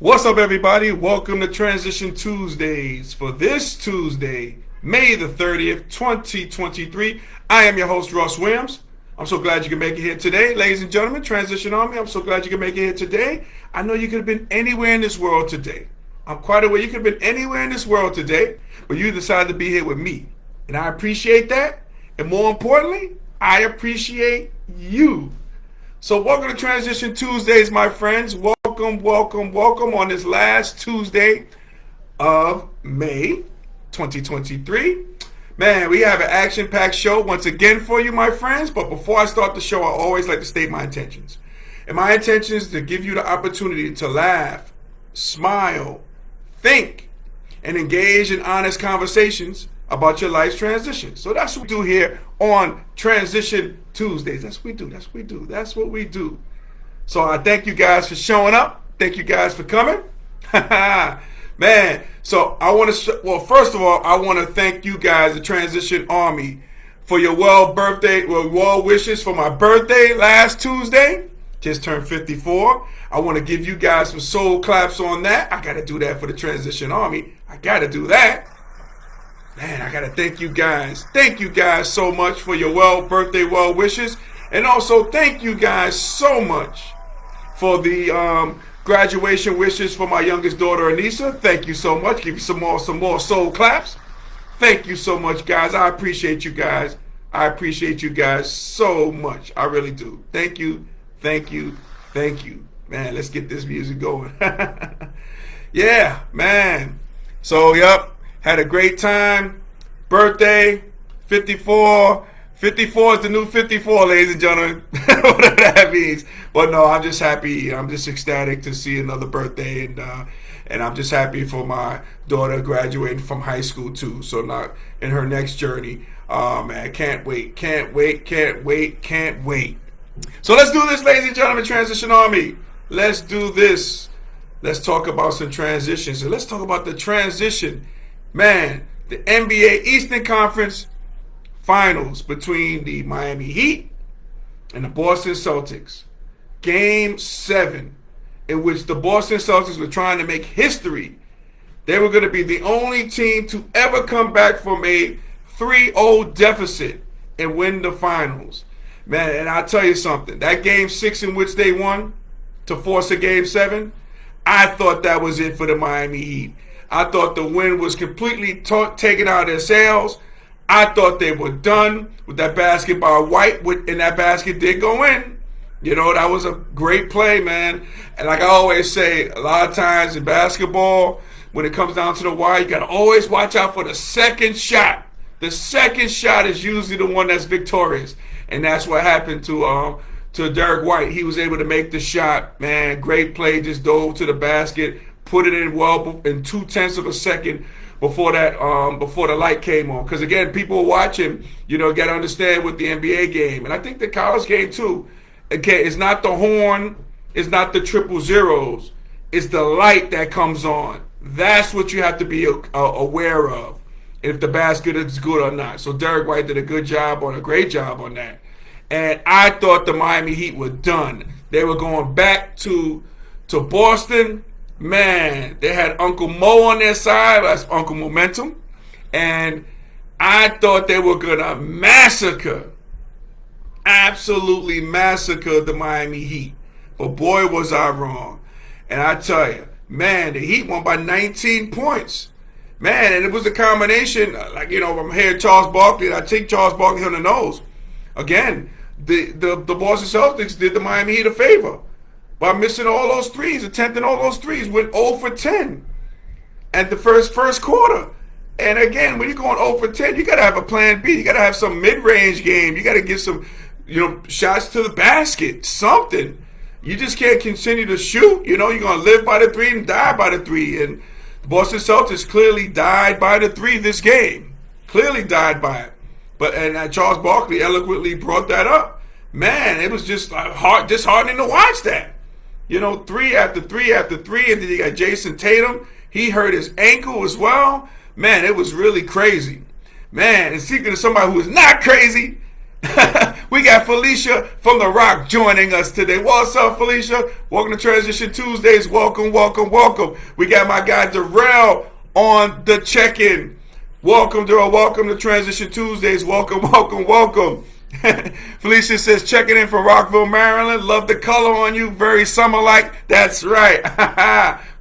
What's up, everybody? Welcome to Transition Tuesdays for this Tuesday, May the 30th, 2023. I am your host, Ross Williams. I'm so glad you can make it here today. Ladies and gentlemen, Transition Army, I'm so glad you can make it here today. I know you could have been anywhere in this world today. I'm quite aware you could have been anywhere in this world today, but you decided to be here with me. And I appreciate that. And more importantly, I appreciate you. So welcome to Transition Tuesdays, my friends. Welcome on this last Tuesday of May 2023. Man, we have an action-packed show once again for you, my friends. But before I start the show, I always like to state my intentions. And my intention is to give you the opportunity to laugh, smile, think, and engage in honest conversations about your life's transition. So that's what we do here on Transition Tuesdays. That's what we do. So I thank you guys for showing up. Thank you guys for coming. Man, so I want to, first of all, I want to thank you guys, the Transition Army, for your well wishes for my birthday last Tuesday. Just turned 54. I want to give you guys some soul claps on that. I got to do that for the Transition Army. I got to do that. Man, I got to thank you guys. Thank you guys so much for your birthday well wishes. And also thank you guys so much for the graduation wishes for my youngest daughter, Anissa. Thank you so much. Give you some more soul claps. Thank you so much, guys. I appreciate you guys. I appreciate you guys so much. I really do. Thank you. Man, let's get this music going. Yeah, man. So, yep, had a great time. Birthday, 54. 54 is the new 54, ladies and gentlemen. Whatever that means. But no, I'm just happy. I'm just ecstatic to see another birthday, and I'm just happy for my daughter graduating from high school too. So not in her next journey. Man, can't wait. So let's do this, ladies and gentlemen, Transition Army. Let's do this. Let's talk about some transitions. And let's talk about the transition. Man, the NBA Eastern Conference Finals between the Miami Heat and the Boston Celtics. Game 7, in which the Boston Celtics were trying to make history. They were going to be the only team to ever come back from a 3-0 deficit and win the finals. Man, and I'll tell you something. That Game 6 in which they won to force a Game 7, I thought that was it for the Miami Heat. I thought the wind was completely taken out of their sails. I thought they were done with that basket by White, and that basket did go in. You know, that was a great play, man. And like I always say, a lot of times in basketball, when it comes down to the wire, you got to always watch out for the second shot. The second shot is usually the one that's victorious. And that's what happened to Derek White. He was able to make the shot. Man, great play. Just dove to the basket, put it in well in 0.2 of a second before the light came on. Because again, people are watching, got to understand with the NBA game, and I think the college game too. Okay, it's not the horn, it's not the 000s, it's the light that comes on. That's what you have to be aware of, if the basket is good or not. So Derek White did a great job on that. And I thought the Miami Heat were done. They were going back to Boston. Man, they had Uncle Mo on their side. That's Uncle Momentum. And I thought they were going to absolutely massacre the Miami Heat. But boy, was I wrong. And I tell you, man, the Heat won by 19 points. Man, and it was a combination, I'm hearing Charles Barkley, and I take Charles Barkley on the nose. Again, the Boston Celtics did the Miami Heat a favor by missing all those threes, attempting all those threes, went 0 for 10 at the first quarter. And again, when you're going 0 for 10, you got to have a plan B. You got to have some mid-range game. You got to get some, shots to the basket, something. You just can't continue to shoot. You're going to live by the 3 and die by the 3. And the Boston Celtics clearly died by the 3 this game. Clearly died by it. And Charles Barkley eloquently brought that up. Man, it was just disheartening to watch that. 3 after 3 after 3, and then you got Jason Tatum. He hurt his ankle as well. Man, it was really crazy. Man, and speaking of somebody who is not crazy, We got Felicia from The Rock joining us today. What's up, Felicia? Welcome to Transition Tuesdays. Welcome, welcome, welcome. We got my guy Darrell on the check-in. Welcome, Darrell. Welcome to Transition Tuesdays. Welcome, welcome, welcome. Felicia says, checking in from Rockville, Maryland. Love the color on you. Very summer-like. That's right.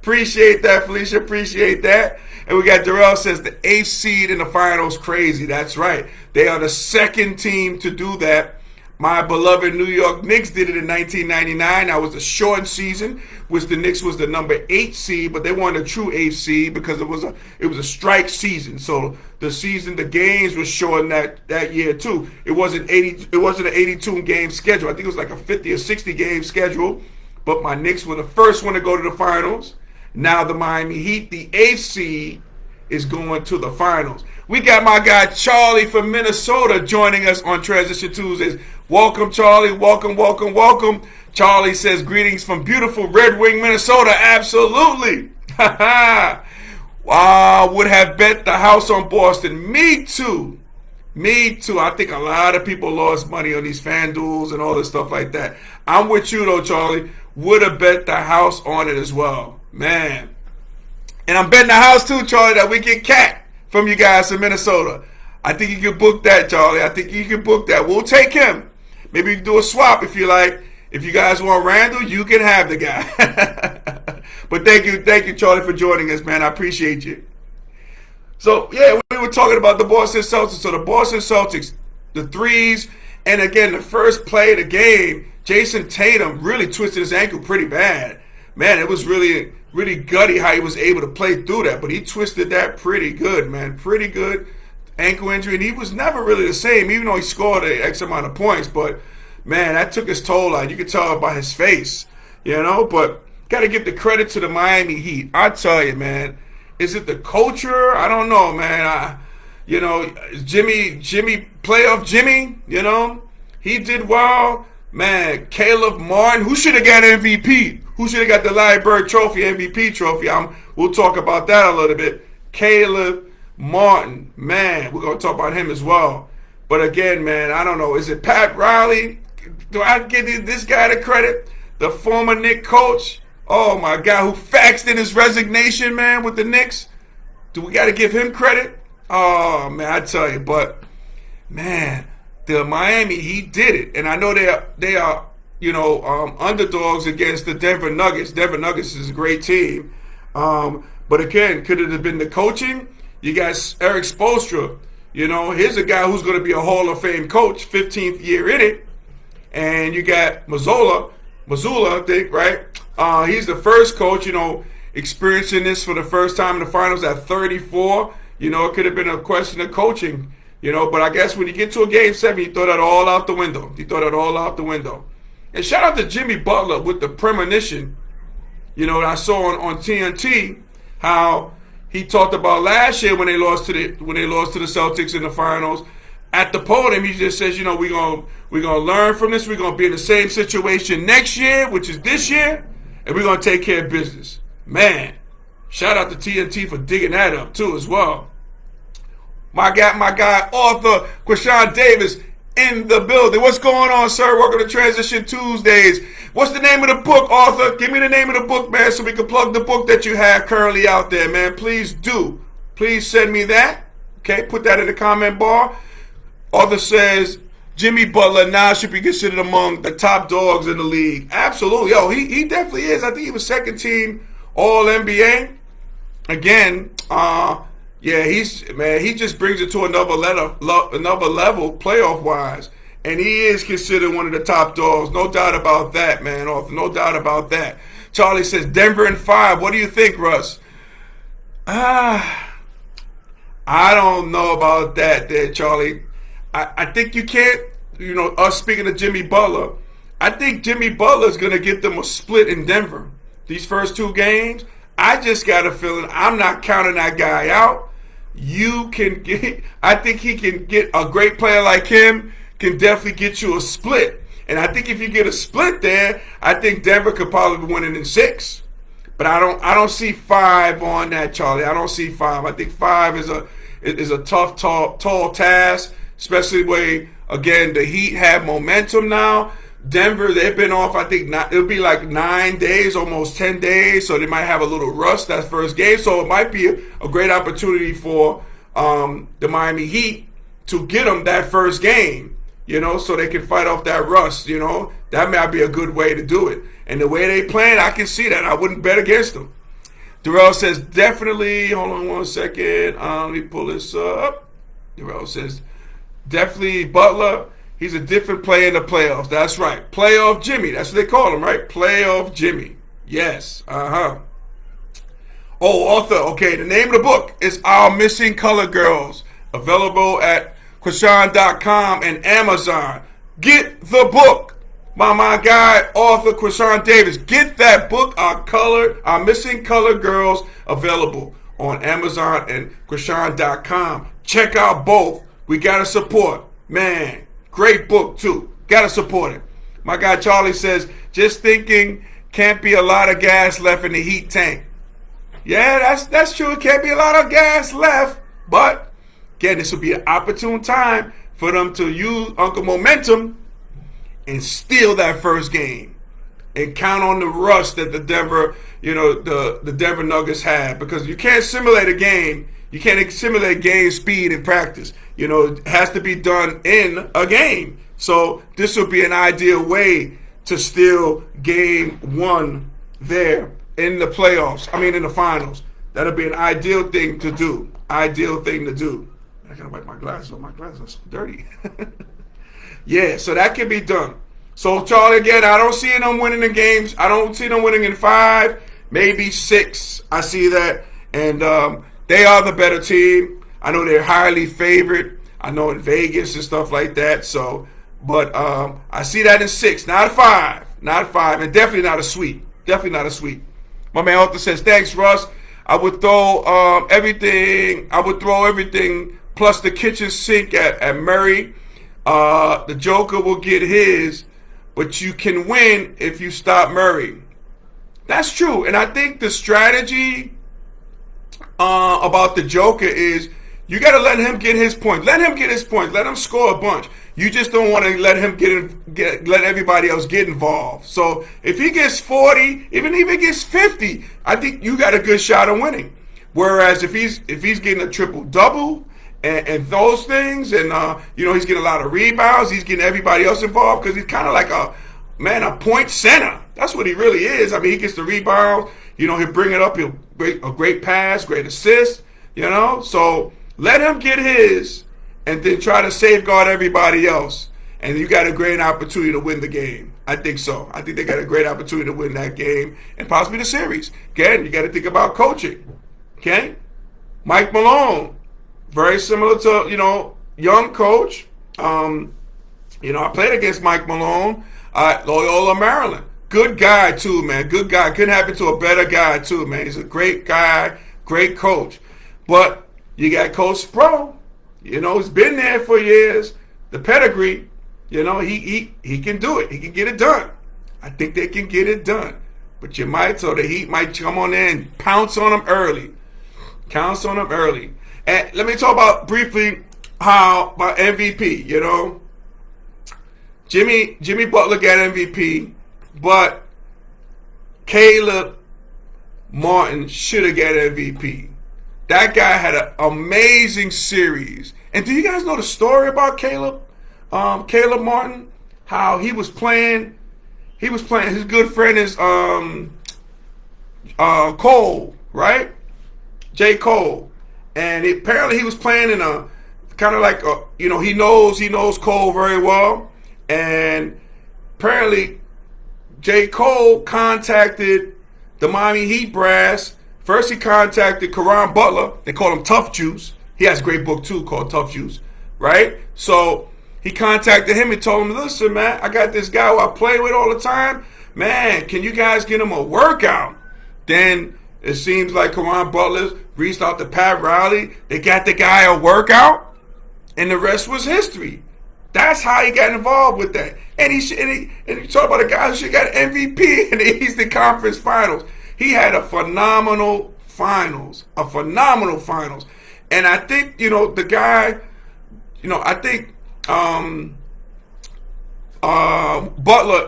Appreciate that, Felicia. Appreciate that. And we got Darrell says, the 8th seed in the finals. Crazy. That's right. They are the second team to do that. My beloved New York Knicks did it in 1999. That was a shortened season, which the Knicks was the number 8 seed, but they weren't a true 8th seed because it was a strike season. So the games were shortened that year too. It wasn't an 82 game schedule. I think it was like a 50 or 60 game schedule. But my Knicks were the first one to go to the finals. Now the Miami Heat, the 8th seed, is going to the finals. We got my guy Charlie from Minnesota joining us on Transition Tuesdays. Welcome, Charlie. Welcome, welcome, welcome. Charlie says, greetings from beautiful Red Wing, Minnesota. Absolutely. Wow, would have bet the house on Boston. Me too. Me too. I think a lot of people lost money on these FanDuels and all this stuff like that. I'm with you, though, Charlie. Would have bet the house on it as well. Man. And I'm betting the house, too, Charlie, that we get Cat from you guys in Minnesota. I think you can book that, Charlie. I think you can book that. We'll take him. Maybe you can do a swap if you like. If you guys want Randall, you can have the guy. But thank you, Charlie, for joining us, man. I appreciate you. So, yeah, we were talking about the Boston Celtics. So the Boston Celtics, the threes, and again, the first play of the game, Jason Tatum really twisted his ankle pretty bad. Man, it was really, really gutty how he was able to play through that. But he twisted that pretty good, man. Pretty good ankle injury. And he was never really the same, even though he scored an X amount of points. But, man, that took his toll out. You could tell by his face, you know. But got to give the credit to the Miami Heat. I tell you, man. Is it the culture? I don't know, man. Jimmy, playoff Jimmy, you know, he did well. Man, Caleb Martin, who should have got MVP? Who should have got the Larry Bird Trophy, MVP trophy? We'll talk about that a little bit. Caleb Martin, man, we're going to talk about him as well. But again, man, I don't know. Is it Pat Riley? Do I give this guy the credit? The former Knicks coach? Oh, my God, who faxed in his resignation, man, with the Knicks. Do we got to give him credit? Oh, man, I tell you. But, man, the Miami, he did it. And I know they are underdogs against the Denver Nuggets. Denver Nuggets is a great team. But, again, could it have been the coaching? You got Eric Spoelstra. You know, here's a guy who's going to be a Hall of Fame coach, 15th year in it. And you got Mazzulla, I think, right? He's the first coach, experiencing this for the first time in the finals at 34. It could have been a question of coaching, but I guess when you get to a game 7, you throw that all out the window. And shout out to Jimmy Butler with the premonition. I saw on TNT how he talked about last year when they lost to the Celtics in the finals. At the podium, he just says, we're gonna learn from this. We're gonna be in the same situation next year, which is this year. And we're going to take care of business. Man, shout out to TNT for digging that up, too, as well. My guy, author Quashawn Davis in the building. What's going on, sir? Welcome to Transition Tuesdays. What's the name of the book, author? Give me the name of the book, man, so we can plug the book that you have currently out there, man. Please do. Please send me that. Okay, put that in the comment bar. Author says, Jimmy Butler now should be considered among the top dogs in the league. Absolutely. Yo, he definitely is. I think he was second team All-NBA. Again, he just brings it to another level playoff-wise. And he is considered one of the top dogs. No doubt about that, man. No doubt about that. Charlie says, Denver in 5. What do you think, Russ? I don't know about that there, Charlie. I think you can't, us speaking of Jimmy Butler, I think Jimmy Butler's going to get them a split in Denver. These first 2 games, I just got a feeling I'm not counting that guy out. I think he can get a great player like him, can definitely get you a split. And I think if you get a split there, I think Denver could probably be winning in 6. But I don't see 5 on that, Charlie. I don't see 5. I think 5 is a tough, tall task. Especially the way Again, the Heat have momentum now. Denver, they've been off, I think, it'll be like 9 days, almost 10 days, so they might have a little rust that first game. So it might be a great opportunity for the Miami Heat to get them that first game, so they can fight off that rust, That might be a good way to do it. And the way they playing, I can see that. I wouldn't bet against them. Darrell says, definitely, hold on one second. Let me pull this up. Darrell says, definitely Butler. He's a different player in the playoffs. That's right. Playoff Jimmy. That's what they call him, right? Playoff Jimmy. Yes. Oh, author. Okay, the name of the book is Our Missing Color Girls. Available at Quashan.com and Amazon. Get the book. My guy, author Quashan Davis. Get that book, Our Missing Color Girls, available on Amazon and Quashan.com. Check out both. We got to support. Man. Great book, too. Gotta support it. My guy Charlie says, just thinking, can't be a lot of gas left in the Heat tank. Yeah, that's true. Can't be a lot of gas left. But, again, this will be an opportune time for them to use Uncle Momentum and steal that first game. And count on the rust that the Denver, the Denver Nuggets have. Because you can't simulate a game. You can't simulate game speed in practice. It has to be done in a game. So this would be an ideal way to steal game one there in the playoffs. In the finals. That'll be an ideal thing to do. I gotta wipe my glasses off. My glasses are so dirty. Yeah, so that can be done. So Charlie, again, I don't see them winning the games. I don't see them winning in 5, maybe 6. I see that. And they are the better team. I know they're highly favored. I know in Vegas and stuff like that. So, but I see that in 6, not 5, and definitely not a sweep. My man Arthur says, "Thanks, Russ. I would throw everything. Plus the kitchen sink at Murray. The Joker will get his, but you can win if you stop Murray." That's true, and I think the strategy about the Joker is you got to let him get his points. Let him score a bunch. You just don't want to let him let everybody else get involved. So if he gets 40, even if he gets 50, I think you got a good shot of winning. Whereas if he's getting a triple double and those things, and he's getting a lot of rebounds, he's getting everybody else involved because he's kind of like a point center. That's what he really is. He gets the rebound. He'll bring it up. He'll a great pass, great assist. So let him get his, and then try to safeguard everybody else. And you got a great opportunity to win the game. I think so. I think they got a great opportunity to win that game and possibly the series. Again, you got to think about coaching. Okay? Mike Malone, very similar to, young coach. I played against Mike Malone at Loyola, Maryland. Good guy, too, man. Good guy. Couldn't happen to a better guy, too, man. He's a great guy, great coach. But you got Coach Sproul. He's been there for years. The pedigree, he can do it. He can get it done. I think they can get it done. But the Heat might come on there and pounce on them early. And let me talk about briefly about MVP, Jimmy Butler got MVP, but Caleb Martin should have got MVP. That guy had an amazing series. And do you guys know the story about Caleb? Caleb Martin, how he was playing. His good friend is Cole, right? J. Cole. And apparently he was playing in a kind of like he knows Cole very well. And apparently J. Cole contacted the Miami Heat brass. First, he contacted Caron Butler. They call him Tough Juice. He has a great book, too, called Tough Juice, right? So he contacted him and told him, listen, man, I got this guy who I play with all the time. Man, can you guys get him a workout? Then it seems like Caron Butler reached out to Pat Riley. They got the guy a workout, and the rest was history. That's how he got involved with that. And you talk about a guy who should got MVP in the Eastern Conference Finals. He had a phenomenal finals. And I think, the guy, I think Butler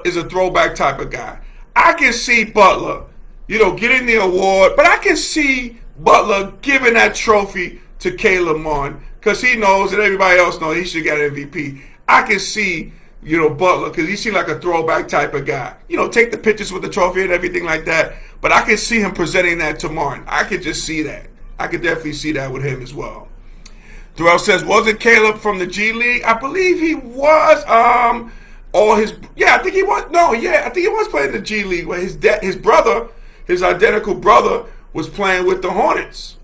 is a throwback type of guy. I can see Butler, getting the award, but I can see Butler giving that trophy to Caleb Martin because he knows and everybody else knows he should get MVP. I can see, Butler because he seems like a throwback type of guy. Take the pictures with the trophy and everything like that, but I can see him presenting that to Martin. I could just see that. I could definitely see that with him as well. Darrell says, wasn't Caleb from the G League? I believe he was. I think he was. No, yeah, I think he was playing the G League. Where his brother, his identical brother, was playing with the Hornets.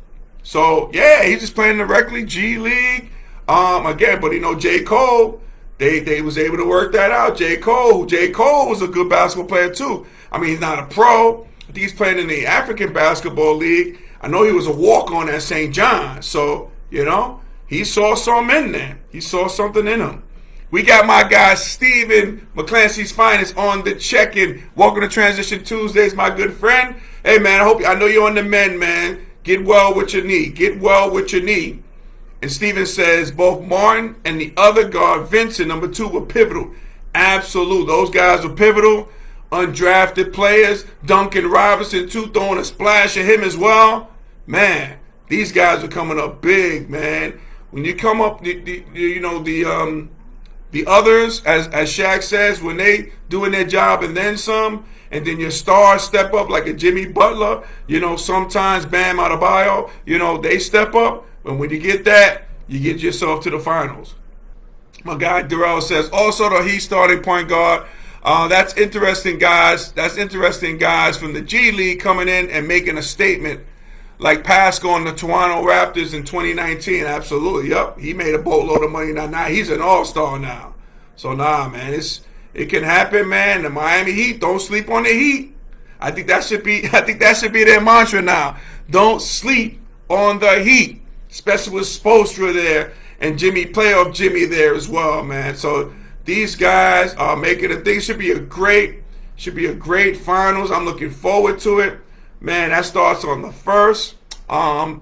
So yeah, he's just playing directly G League. Again, but J. Cole, they was able to work that out. J. Cole was a good basketball player too. I mean, he's not a pro. I think he's playing in the African Basketball League. I know he was a walk-on at St. John's. So he saw something in there. He saw something in him. We got my guy Stephen McClancy's Finest on the check-in. Welcome to Transition Tuesdays, my good friend. Hey, man, I know you're on the mend, man. Get well with your knee. Get well with your knee. And Stephen says both Martin and the other guard, Vincent, number 2, were pivotal. Absolute. Those guys were pivotal. Undrafted players. Duncan Robinson, too, throwing a splash at him as well. Man, these guys are coming up big, man. When you come up, the others, as Shaq says, when they doing their job and then some, and then your stars step up like a Jimmy Butler, sometimes Bam Adebayo, they step up. And when you get that, you get yourself to the finals. My guy Darrell says, also the Heat starting point guard. That's interesting, guys. That's interesting, guys, from the G League coming in and making a statement. Like Pascal on the Toronto Raptors in 2019. Absolutely. Yep. He made a boatload of money. Now he's an all-star now. So, man, it can happen, man. The Miami Heat, don't sleep on the Heat. I think that should be their mantra now. Don't sleep on the Heat. Especially with Spoelstra there and playoff Jimmy there as well, man. So these guys are making a thing. Should be a great finals. I'm looking forward to it. Man, that starts on the 1st,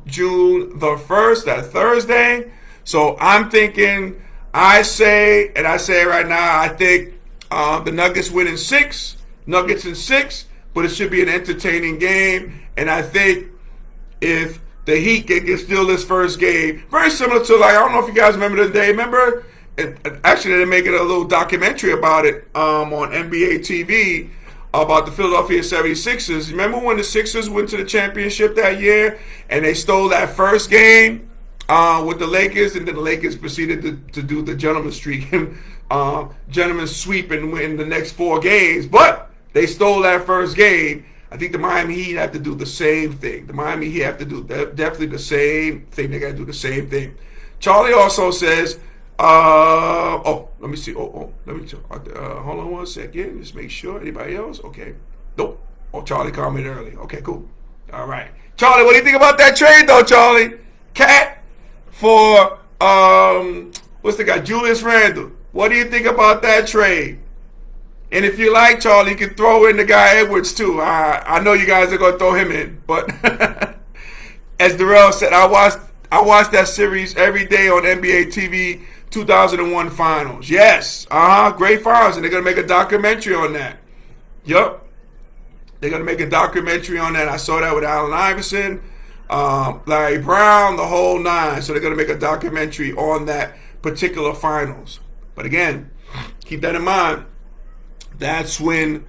June the 1st, that Thursday. So I'm thinking, I say it right now, I think the Nuggets win in 6, Nuggets in 6, but it should be an entertaining game. And I think if the Heat can steal this first game, very similar to, I don't know if you guys remember the day, actually they're making a little documentary about it on NBA TV, about the Philadelphia 76ers. Remember when the Sixers went to the championship that year and they stole that first game with the Lakers, and then the Lakers proceeded to do the gentleman's streak, gentleman's sweep and win the next 4 games, but they stole that first game. I think the Miami Heat have to do the same thing. The Miami Heat have to do definitely the same thing. They got to do the same thing. Charlie also says, let me see. Let me hold on one second. Just make sure. Anybody else? Okay. Nope. Oh, Charlie commented earlier. Okay, cool. All right. Charlie, what do you think about that trade, though, Charlie? Cat for, what's the guy? Julius Randle. What do you think about that trade? And if you like, Charlie, you can throw in the guy Edwards, too. I know you guys are going to throw him in. But as Darrell said, I watched that series every day on NBA TV. 2001 finals. Yes. Great finals. And they're going to make a documentary on that. Yup. They're going to make a documentary on that. I saw that with Allen Iverson, Larry Brown, the whole 9. So they're going to make a documentary on that particular finals. But again, keep that in mind. That's when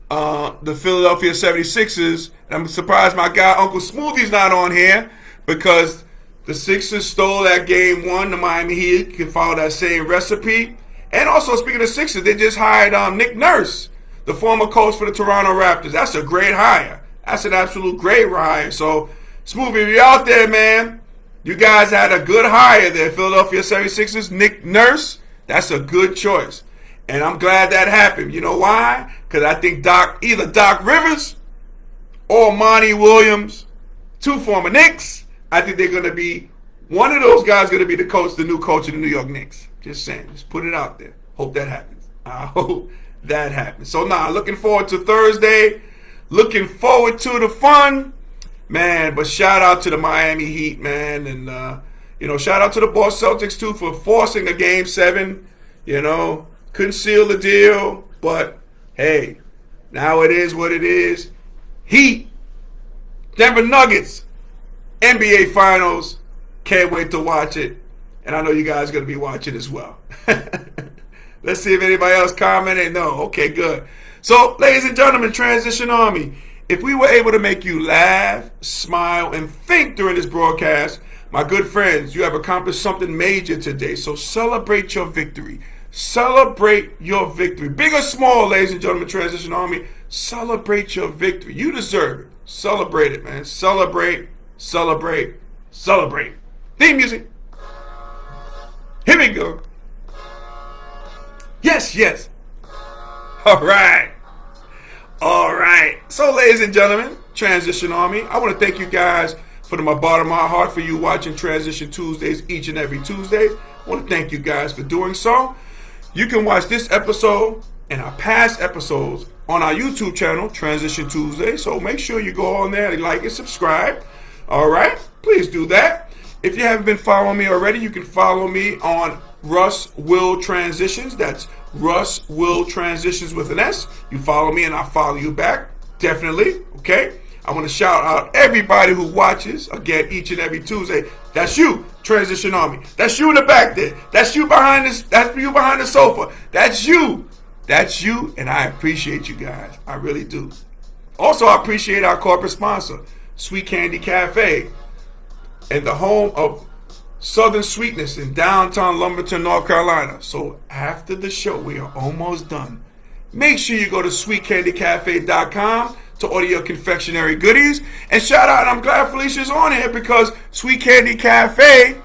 the Philadelphia 76ers, and I'm surprised my guy Uncle Smoothie's not on here, because the Sixers stole that game 1. The Miami Heat can follow that same recipe. And also, speaking of Sixers, they just hired Nick Nurse, the former coach for the Toronto Raptors. That's a great hire. That's an absolute great hire. So, Smoothie, if you're out there, man, you guys had a good hire there, Philadelphia 76ers. Nick Nurse, that's a good choice. And I'm glad that happened. You know why? Because I think either Doc Rivers or Monty Williams, 2 former Knicks, I think they're going to be, one of those guys going to be the new coach of the New York Knicks. Just saying. Just put it out there. Hope that happens. I hope that happens. So, looking forward to Thursday. Looking forward to the fun. Man, but shout out to the Miami Heat, man. And, shout out to the Boston Celtics, too, for forcing a Game 7 You know, couldn't seal the deal, but hey, now it is what it is. Heat, Denver Nuggets, NBA Finals. Can't wait to watch it. And I know you guys are going to be watching as well. Let's see if anybody else commented. No. Okay, good. So, ladies and gentlemen, Transition Army, if we were able to make you laugh, smile, and think during this broadcast, my good friends, you have accomplished something major today. So celebrate your victory. Celebrate your victory. Big or small, ladies and gentlemen, Transition Army, celebrate your victory. You deserve it. Celebrate it, man. Celebrate, celebrate, celebrate. Theme music. Here we go. Yes, yes. All right. All right. So, ladies and gentlemen, Transition Army, I want to thank you guys from the bottom of my heart for you watching Transition Tuesdays each and every Tuesday. I want to thank you guys for doing so. You can watch this episode and our past episodes on our YouTube channel, Transition Tuesday. So make sure you go on there and like and subscribe. All right? Please do that. If you haven't been following me already, you can follow me on Russ Will Transitions. That's Russ Will Transitions with an S. You follow me and I'll follow you back. Definitely. Okay? I want to shout out everybody who watches, again, each and every Tuesday. That's you, Transition Army. That's you in the back there. That's you behind this. That's you behind the sofa. That's you. That's you, and I appreciate you guys. I really do. Also, I appreciate our corporate sponsor, Sweet Candy Cafe, and the home of Southern Sweetness in downtown Lumberton, North Carolina. So after the show, we are almost done. Make sure you go to sweetcandycafe.com to order your confectionery goodies. And shout out, I'm glad Felicia's on here because Sweet Candy Cafe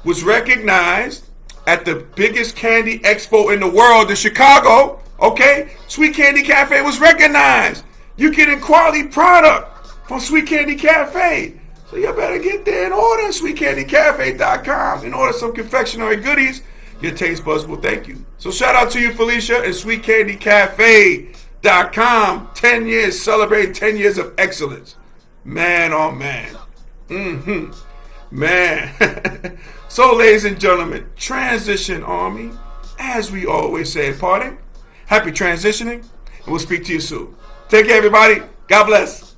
was recognized at the biggest candy expo in the world in Chicago. Okay? Sweet Candy Cafe was recognized. You're getting quality product from Sweet Candy Cafe. So you better get there and order sweetcandycafe.com and order some confectionery goodies. Your taste buds will thank you. So shout out to you, Felicia, and sweetcandycafe.com. 10 years, celebrating 10 years of excellence. Man, oh man. Man. So, ladies and gentlemen, Transition Army, as we always say at parting, happy transitioning, and we'll speak to you soon. Take care, everybody. God bless.